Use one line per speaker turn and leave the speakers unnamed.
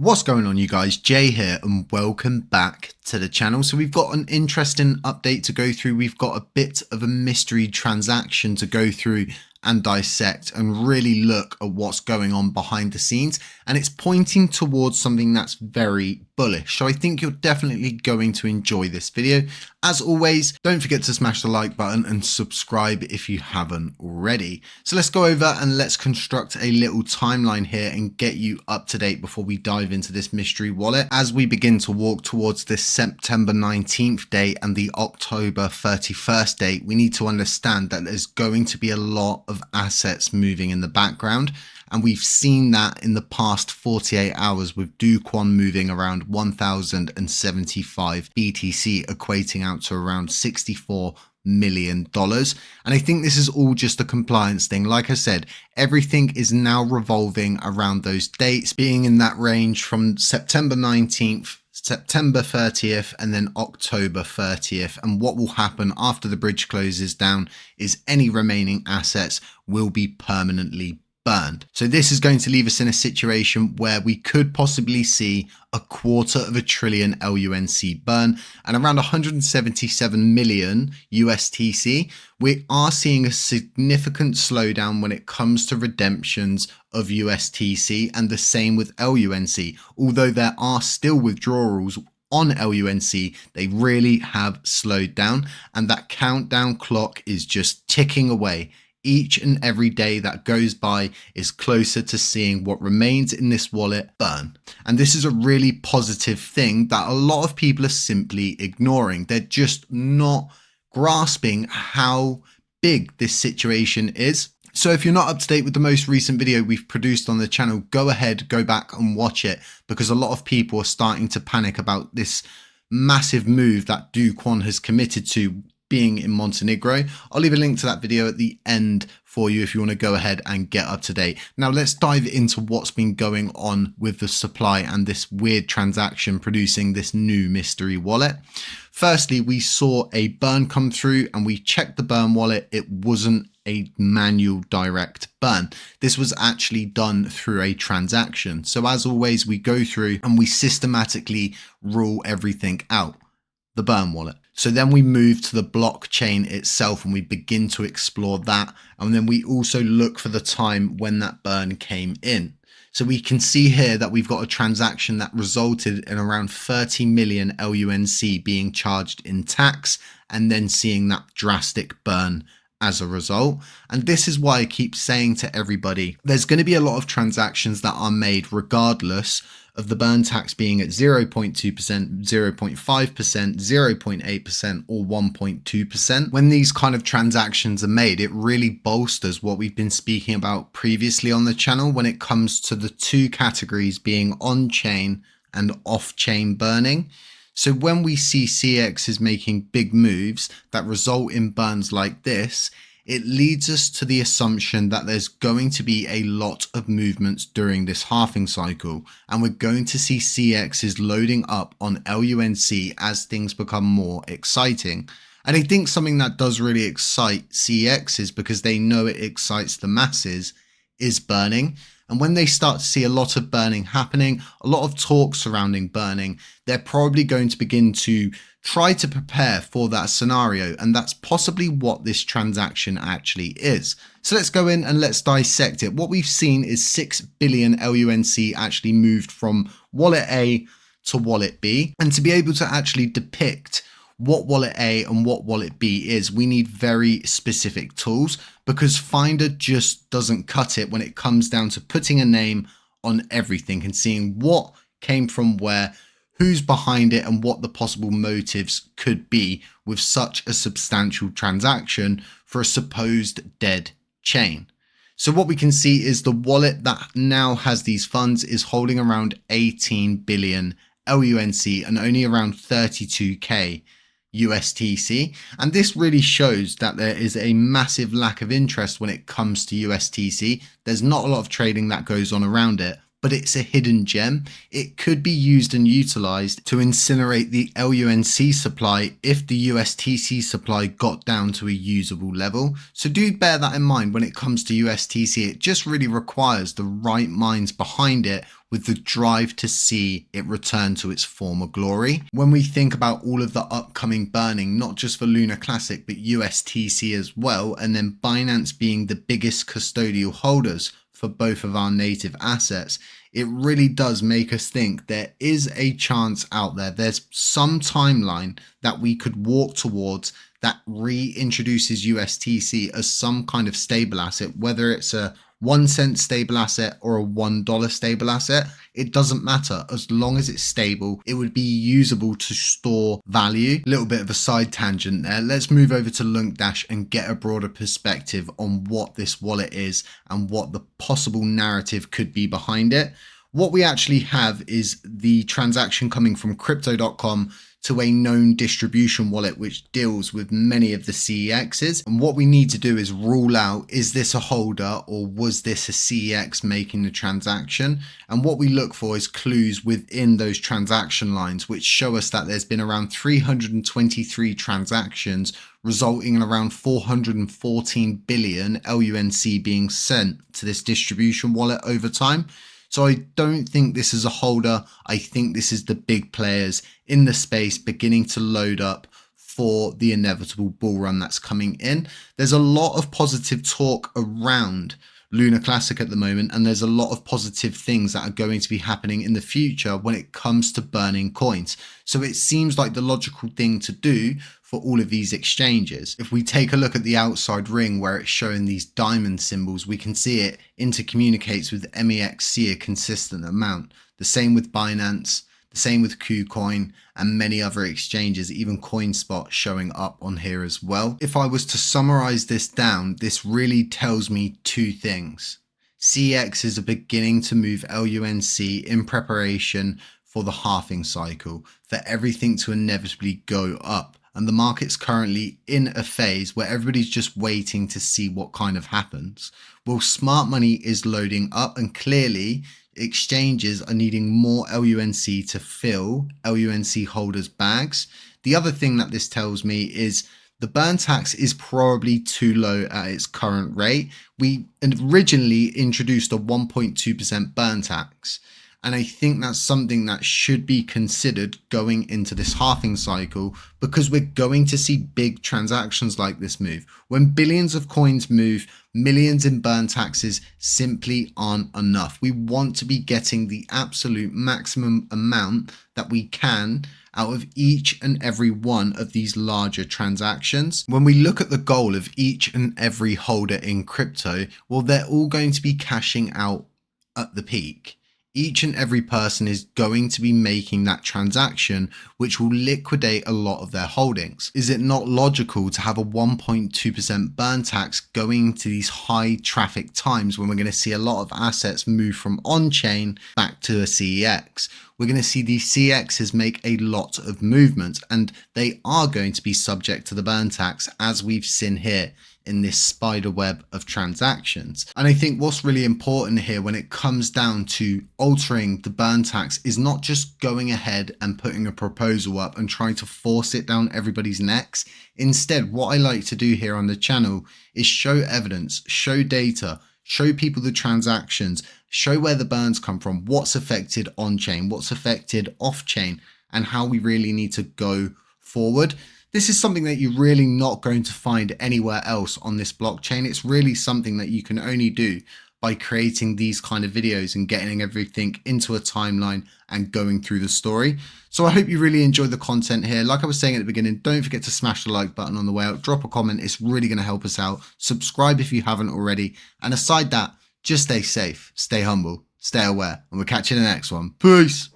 What's going on, you guys? Jay here and welcome back to the channel. So we've got an interesting update to go through. We've got a bit of a mystery transaction to go through and dissect and really look at what's going on behind the scenes, and it's pointing towards something that's very bullish. So I think you're definitely going to enjoy this video. As always, don't forget to smash the like button and subscribe if you haven't already. So let's go over and let's construct a little timeline here and get you up to date before we dive into this mystery wallet. As we begin to walk towards this September 19th date and the October 31st date, we need to understand that there's going to be a lot of assets moving in the background. And we've seen that in the past 48 hours with DoQuan moving around 1,075 BTC, equating out to around $64 million. And I think this is all just a compliance thing. Like I said, everything is now revolving around those dates, being in that range from September 19th, September 30th, and then October 30th. And what will happen after the bridge closes down is any remaining assets will be permanently burned. So this is going to leave us in a situation where we could possibly see $250 billion LUNC burn and around 177 million USTC. We are seeing a significant slowdown when it comes to redemptions of USTC, and the same with LUNC. Although there are still withdrawals on LUNC, they really have slowed down, and that countdown clock is just ticking away. Each and every day that goes by is closer to seeing what remains in this wallet burn. And this is a really positive thing that a lot of people are simply ignoring. They're just not grasping how big this situation is. So if you're not up to date with the most recent video we've produced on the channel, go ahead, go back and watch it, because a lot of people are starting to panic about this massive move that DoQuan has committed to being in Montenegro. I'll leave a link to that video at the end for you if you want to go ahead and get up to date. Now let's dive into what's been going on with the supply and this weird transaction producing this new mystery wallet. Firstly, we saw a burn come through and we checked the burn wallet. It wasn't a manual direct burn. This was actually done through a transaction. So as always, we go through and we systematically rule everything out. The burn wallet. So then we move to the blockchain itself and we begin to explore that. And then we also look for the time when that burn came in. So we can see here that we've got a transaction that resulted in around 30 million LUNC being charged in tax, and then seeing that drastic burn as a result. And this is why I keep saying to everybody, there's going to be a lot of transactions that are made regardless of the burn tax being at 0.2%, 0.5%, 0.8%, or 1.2%. When these kind of transactions are made, it really bolsters what we've been speaking about previously on the channel when it comes to the two categories being on-chain and off-chain burning. So when we see CX is making big moves that result in burns like this, it leads us to the assumption that there's going to be a lot of movements during this halving cycle, and we're going to see CXs loading up on LUNC as things become more exciting. And I think something that does really excite CXs, because they know it excites the masses, is burning. And when they start to see a lot of burning happening, a lot of talk surrounding burning, they're probably going to begin to try to prepare for that scenario. And that's possibly what this transaction actually is. So let's go in and let's dissect it. What we've seen is 6 billion LUNC actually moved from wallet A to wallet B. And to be able to actually depict what wallet A and what wallet B is, we need very specific tools, because Finder just doesn't cut it when it comes down to putting a name on everything and seeing what came from where, who's behind it, and what the possible motives could be with such a substantial transaction for a supposed dead chain. So what we can see is the wallet that now has these funds is holding around 18 billion LUNC and only around 32k USTC. And this really shows that there is a massive lack of interest when it comes to USTC. There's not a lot of trading that goes on around it, but it's a hidden gem. It could be used and utilized to incinerate the LUNC supply if the USTC supply got down to a usable level. So do bear that in mind when it comes to USTC. It just really requires the right minds behind it with the drive to see it return to its former glory. When we think about all of the upcoming burning, not just for Lunar Classic, but USTC as well, and then Binance being the biggest custodial holders for both of our native assets, it really does make us think there is a chance out there. There's some timeline that we could walk towards that reintroduces USTC as some kind of stable asset, whether it's a 1 cent stable asset or a $1 stable asset. It doesn't matter. As long as it's stable, it would be usable to store value. A little bit of a side tangent there. Let's move over to LUNC Dash and get a broader perspective on what this wallet is and what the possible narrative could be behind it. What we actually have is the transaction coming from crypto.com to a known distribution wallet which deals with many of the CEXs. And what we need to do is rule out, is this a holder or was this a CEX making the transaction? And what we look for is clues within those transaction lines which show us that there's been around 323 transactions resulting in around 414 billion LUNC being sent to this distribution wallet over time. So I don't think this is a holder. I think this is the big players in the space beginning to load up for the inevitable bull run that's coming in. There's a lot of positive talk around Lunar Classic at the moment, and there's a lot of positive things that are going to be happening in the future when it comes to burning coins. So it seems like the logical thing to do for all of these exchanges. If we take a look at the outside ring where it's showing these diamond symbols, we can see it intercommunicates with MEXC a consistent amount. The same with Binance, the same with KuCoin and many other exchanges, even CoinSpot showing up on here as well. If I was to summarize this down, this really tells me two things. CEXs are beginning to move LUNC in preparation for the halving cycle, for everything to inevitably go up. And the market's currently in a phase where everybody's just waiting to see what kind of happens. Well, smart money is loading up, and clearly exchanges are needing more LUNC to fill LUNC holders' bags. The other thing that this tells me is the burn tax is probably too low at its current rate. We originally introduced a 1.2% burn tax. And I think that's something that should be considered going into this halving cycle, because we're going to see big transactions like this move. When billions of coins move, millions in burn taxes simply aren't enough. We want to be getting the absolute maximum amount that we can out of each and every one of these larger transactions. When we look at the goal of each and every holder in crypto, well, they're all going to be cashing out at the peak. Each and every person is going to be making that transaction, which will liquidate a lot of their holdings. Is it not logical to have a 1.2% burn tax going to these high traffic times when we're going to see a lot of assets move from on-chain back to a CEX? We're going to see these CEXs make a lot of movement, and they are going to be subject to the burn tax, as we've seen here in this spider web of transactions. And I think what's really important here when it comes down to altering the burn tax is not just going ahead and putting a proposal up and trying to force it down everybody's necks. Instead, what I like to do here on the channel is show evidence, show data, show people the transactions, show where the burns come from, what's affected on-chain, what's affected off-chain, and how we really need to go forward. This is something that you're really not going to find anywhere else on this blockchain. It's really something that you can only do by creating these kind of videos and getting everything into a timeline and going through the story. So I hope you really enjoyed the content here. Like I was saying at the beginning, don't forget to smash the like button on the way out. Drop a comment. It's really going to help us out. Subscribe if you haven't already. And aside that, just stay safe, stay humble, stay aware, and we'll catch you in the next one. Peace.